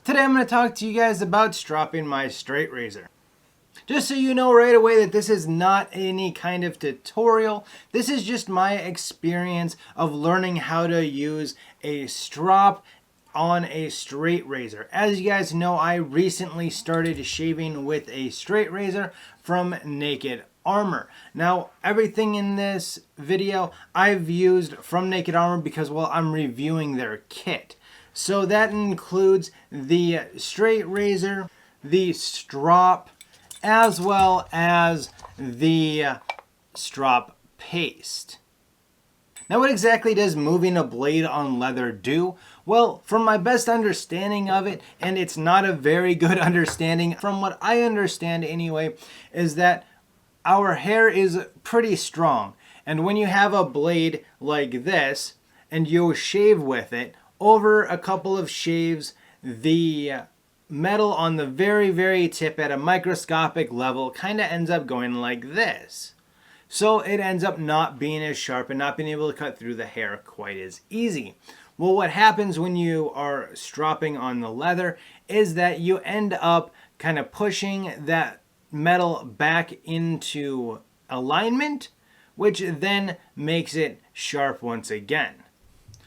Today I'm going to talk to you guys about stropping my straight razor. Just so you know right away that this is not any kind of tutorial. This is just my experience of learning how to use a strop on a straight razor. As you guys know, I recently started shaving with a straight razor from Naked Armor. Now, everything in this video I've used from Naked Armor because, well, I'm reviewing their kit. So that includes the straight razor, the strop, as well as the strop paste. Now, what exactly does moving a blade on leather do? Well, from my best understanding of it, and it's not a very good understanding, from what I understand anyway, is that our hair is pretty strong. And when you have a blade like this, and you shave with it, over a couple of shaves, the metal on the very tip at a microscopic level kind of ends up going like this. So it ends up not being as sharp and not being able to cut through the hair quite as easy. Well, what happens when you are stropping on the leather is that you end up kind of pushing that metal back into alignment, which then makes it sharp once again.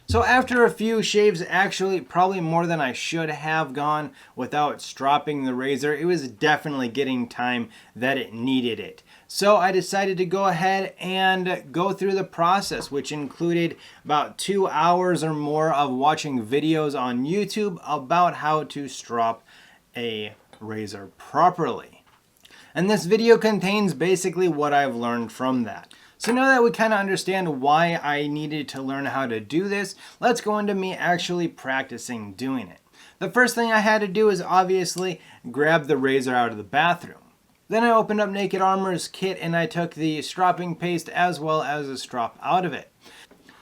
So after a few shaves, actually probably more than I should have gone without stropping the razor, it was definitely getting time that it needed it. So I decided to go ahead and go through the process, which included about 2 hours or more of watching videos on YouTube about how to strop a razor properly. And this video contains basically what I've learned from that. So now that we kind of understand why I needed to learn how to do this, let's go into me actually practicing doing it. The first thing I had to do is obviously grab the razor out of the bathroom. Then I opened up Naked Armor's kit and I took the stropping paste as well as a strop out of it.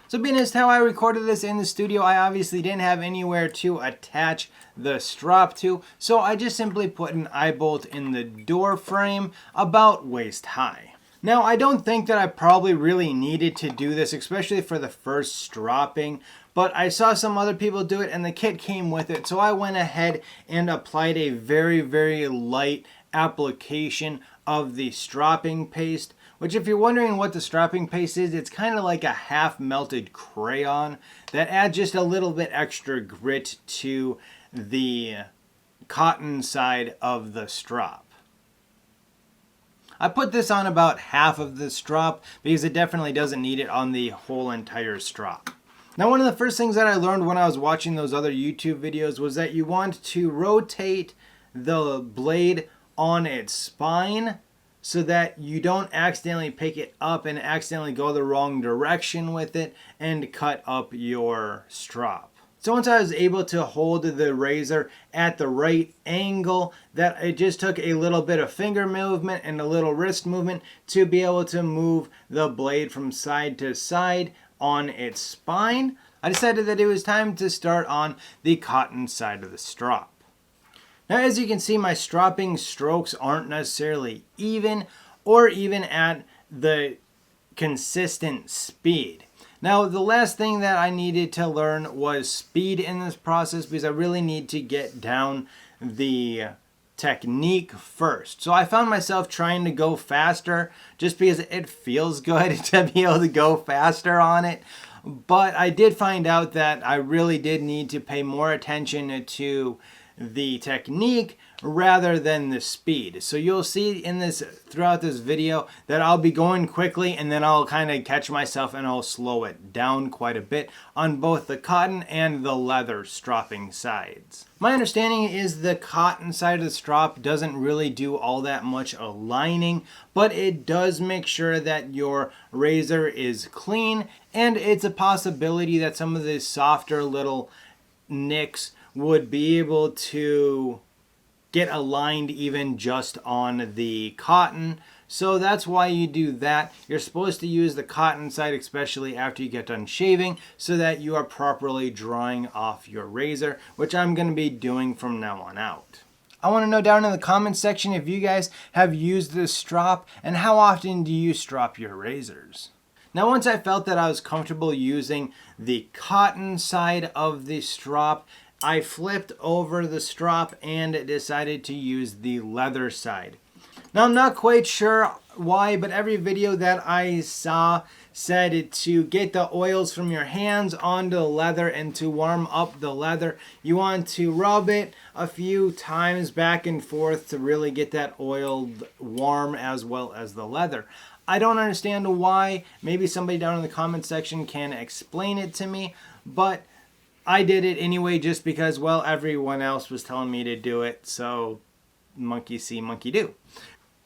So being as how I recorded this in the studio, I obviously didn't have anywhere to attach the strop to, so I just simply put an eye bolt in the door frame about waist high. Now, I don't think that I probably really needed to do this, especially for the first stropping, but I saw some other people do it and the kit came with it, so I went ahead and applied a very light application of the stropping paste, which if you're wondering what the stropping paste is, it's kind of like a half melted crayon that adds just a little bit extra grit to the cotton side of the strop. I put this on about half of the strop because it definitely doesn't need it on the whole entire strop. Now, one of the first things that I learned when I was watching those other YouTube videos was that you want to rotate the blade on its spine so that you don't accidentally pick it up and accidentally go the wrong direction with it and cut up your strop. So once I was able to hold the razor at the right angle, that it just took a little bit of finger movement and a little wrist movement to be able to move the blade from side to side on its spine, I decided that it was time to start on the cotton side of the strop. Now, as you can see, my stropping strokes aren't necessarily even or even at the consistent speed. Now, the last thing that I needed to learn was speed in this process because I really need to get down the technique first. So I found myself trying to go faster just because it feels good to be able to go faster on it. But I did find out that I really did need to pay more attention to the technique rather than the speed. So you'll see in this throughout this video that I'll be going quickly and then I'll kind of catch myself and I'll slow it down quite a bit on both the cotton and the leather stropping sides. My understanding is the cotton side of the strop doesn't really do all that much aligning, but it does make sure that your razor is clean, and it's a possibility that some of the softer little nicks would be able to get aligned even just on the cotton. So that's why you do that. You're supposed to use the cotton side, especially after you get done shaving, so that you are properly drying off your razor, which I'm going to be doing from now on out. I want to know down in the comments section if you guys have used this strop and how often do you strop your razors. Now, once I felt that I was comfortable using the cotton side of the strop, I flipped over the strop and decided to use the leather side. Now, I'm not quite sure why, but every video that I saw said to get the oils from your hands onto the leather and to warm up the leather, you want to rub it a few times back and forth to really get that oil warm as well as the leather. I don't understand why. Maybe somebody down in the comment section can explain it to me, but I did it anyway just because, well, everyone else was telling me to do it, so monkey see, monkey do.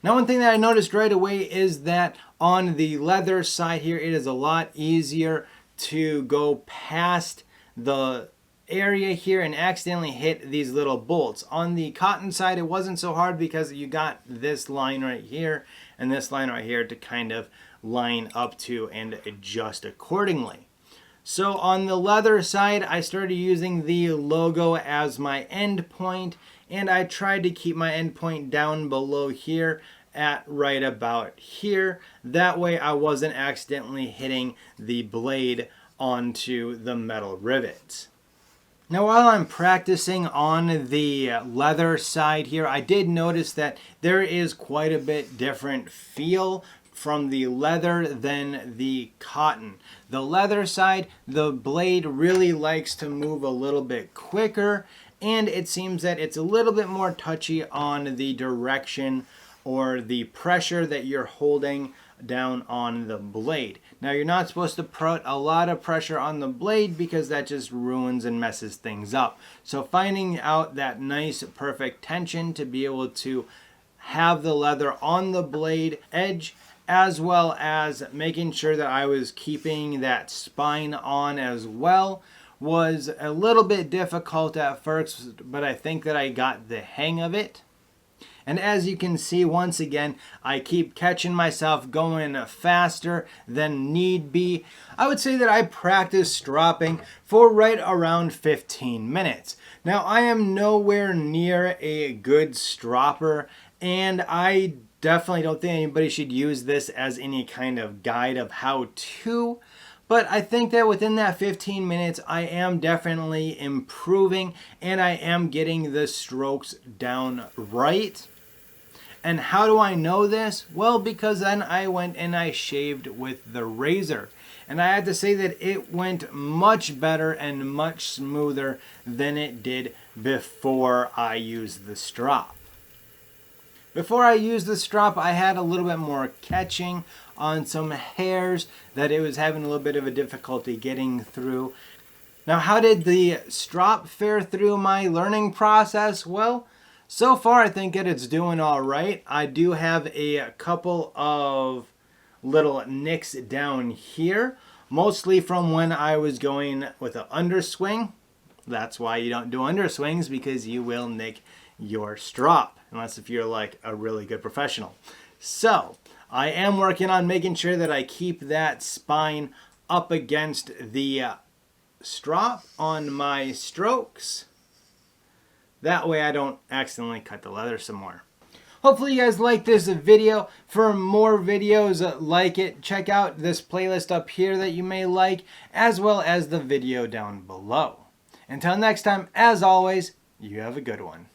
Now, one thing that I noticed right away is that on the leather side here, it is a lot easier to go past the area here and accidentally hit these little bolts. On the cotton side, it wasn't so hard because you got this line right here and this line right here to kind of line up to and adjust accordingly. So on the leather side, I started using the logo as my end point, and I tried to keep my end point down below here at right about here. That way I wasn't accidentally hitting the blade onto the metal rivets. Now, while I'm practicing on the leather side here, I did notice that there is quite a bit different feel from the leather than the cotton. The leather side, the blade really likes to move a little bit quicker, and it seems that it's a little bit more touchy on the direction or the pressure that you're holding down on the blade. Now, you're not supposed to put a lot of pressure on the blade because that just ruins and messes things up. So finding out that nice perfect tension to be able to have the leather on the blade edge, as well as making sure that I was keeping that spine on as well, was a little bit difficult at first, but I think that I got the hang of it. And as you can see, once again, I keep catching myself going faster than need be. I would say that I practice stropping for right around 15 minutes. Now, I am nowhere near a good stropper, and I definitely don't think anybody should use this as any kind of guide of how to. But I think that within that 15 minutes, I am definitely improving and I am getting the strokes down right. And how do I know this? Well, because then I went and I shaved with the razor. And I have to say that it went much better and much smoother than it did before I used the strop. Before I used the strop, I had a little bit more catching on some hairs that it was having a little bit of a difficulty getting through. Now, how did the strop fare through my learning process? Well, so far I think that it's doing all right. I do have a couple of little nicks down here, mostly from when I was going with an underswing. That's why you don't do underswings, because you will nick your strop, unless if you're like a really good professional. So I am working on making sure that I keep that spine up against the strop on my strokes. That way I don't accidentally cut the leather some more. Hopefully you guys like this video. For more videos like it, check out this playlist up here that you may like, as well as the video down below. Until next time, as always, you have a good one.